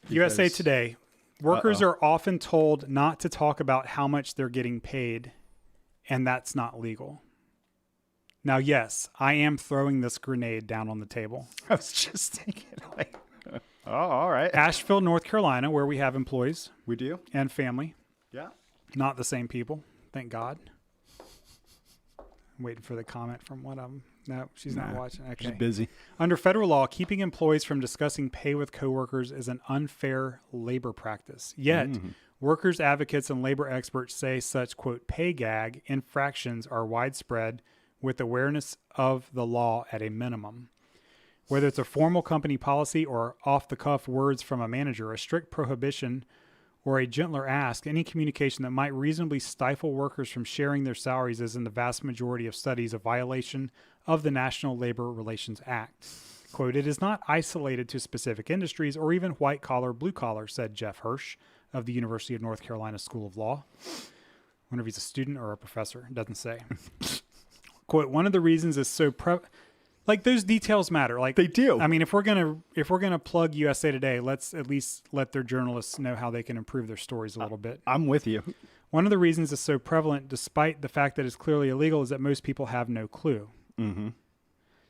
USA Today. Workers are often told not to talk about how much they're getting paid, and that's not legal. Now, yes, I am throwing this grenade down on the table. I was just thinking, like, oh, all right. Asheville, North Carolina, where we have employees We do? and family. Yeah. Not the same people, thank God. I'm waiting for the comment from one of them. No, she's not watching. Okay. She's busy. Under federal law, keeping employees from discussing pay with coworkers is an unfair labor practice. Yet, workers, advocates, and labor experts say such, quote, pay gag infractions are widespread with awareness of the law at a minimum. Whether it's a formal company policy or off-the-cuff words from a manager, a strict prohibition, or a gentler ask, any communication that might reasonably stifle workers from sharing their salaries is in the vast majority of studies a violation of the National Labor Relations Act. Quote, it is not isolated to specific industries or even white collar, blue collar, said Jeff Hirsch of the University of North Carolina School of Law. I wonder if he's a student or a professor. It doesn't say. Quote, one of the reasons is so like those details matter. Like They do. I mean, if we're gonna plug USA Today, let's at least let their journalists know how they can improve their stories a little bit. I'm with you. One of the reasons it's so prevalent, despite the fact that it's clearly illegal, is that most people have no clue. Mm-hmm.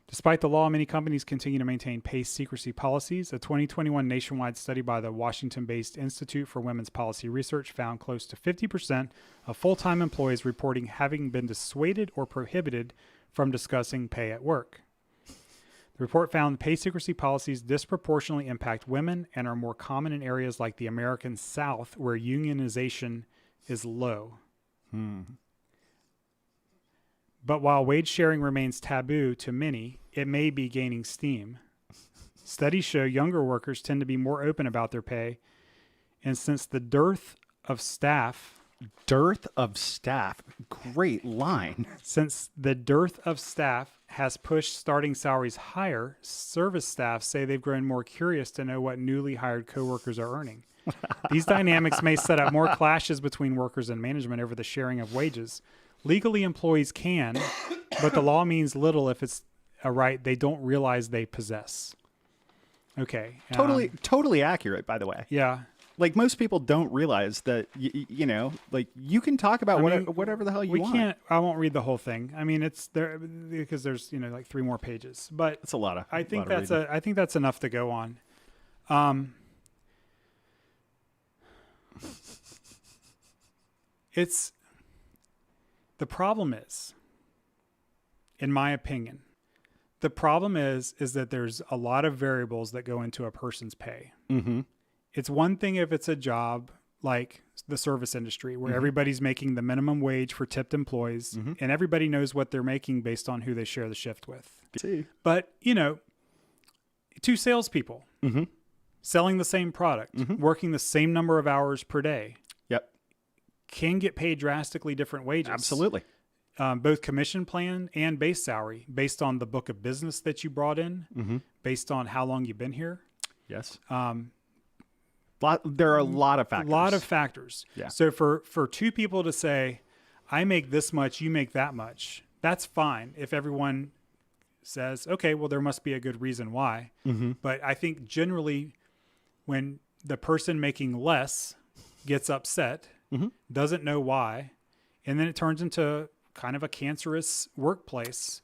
Despite the law, many companies continue to maintain pay secrecy policies. A 2021 nationwide study by the Washington-based Institute for Women's Policy Research found close to 50% of full-time employees reporting having been dissuaded or prohibited from discussing pay at work. The report found pay secrecy policies disproportionately impact women and are more common in areas like the American South, where unionization is low. But while wage sharing remains taboo to many, it may be gaining steam. Studies show younger workers tend to be more open about their pay, and since the dearth of staff, Great line. Since the dearth of staff has pushed starting salaries higher, service staff say they've grown more curious to know what newly hired coworkers are earning. These dynamics may set up more clashes between workers and management over the sharing of wages. Legally, employees can, but the law means little if it's a right they don't realize they possess. Okay. Totally accurate, by the way. Yeah. Like, most people don't realize that, you know, like, you can talk about whatever the hell you want. I won't read the whole thing. I mean, it's there because there's, you know, like 3 more pages, but That's a lot of I think reading. I think that's enough to go on. The problem is, in my opinion, the problem is that there's a lot of variables that go into a person's pay. Mm-hmm. It's one thing if it's a job like the service industry where everybody's making the minimum wage for tipped employees and everybody knows what they're making based on who they share the shift with. See. But, you know, 2 salespeople selling the same product, working the same number of hours per day, Yep. can get paid drastically different wages. Absolutely. Both commission plan and base salary based on the book of business that you brought in, based on how long you've been here. Yes. There are a lot of factors. A lot of factors. Yeah. So for 2 people to say, I make this much, you make that much, that's fine if everyone says, okay, well, there must be a good reason why. But I think generally when the person making less gets upset, doesn't know why, and then it turns into kind of a cancerous workplace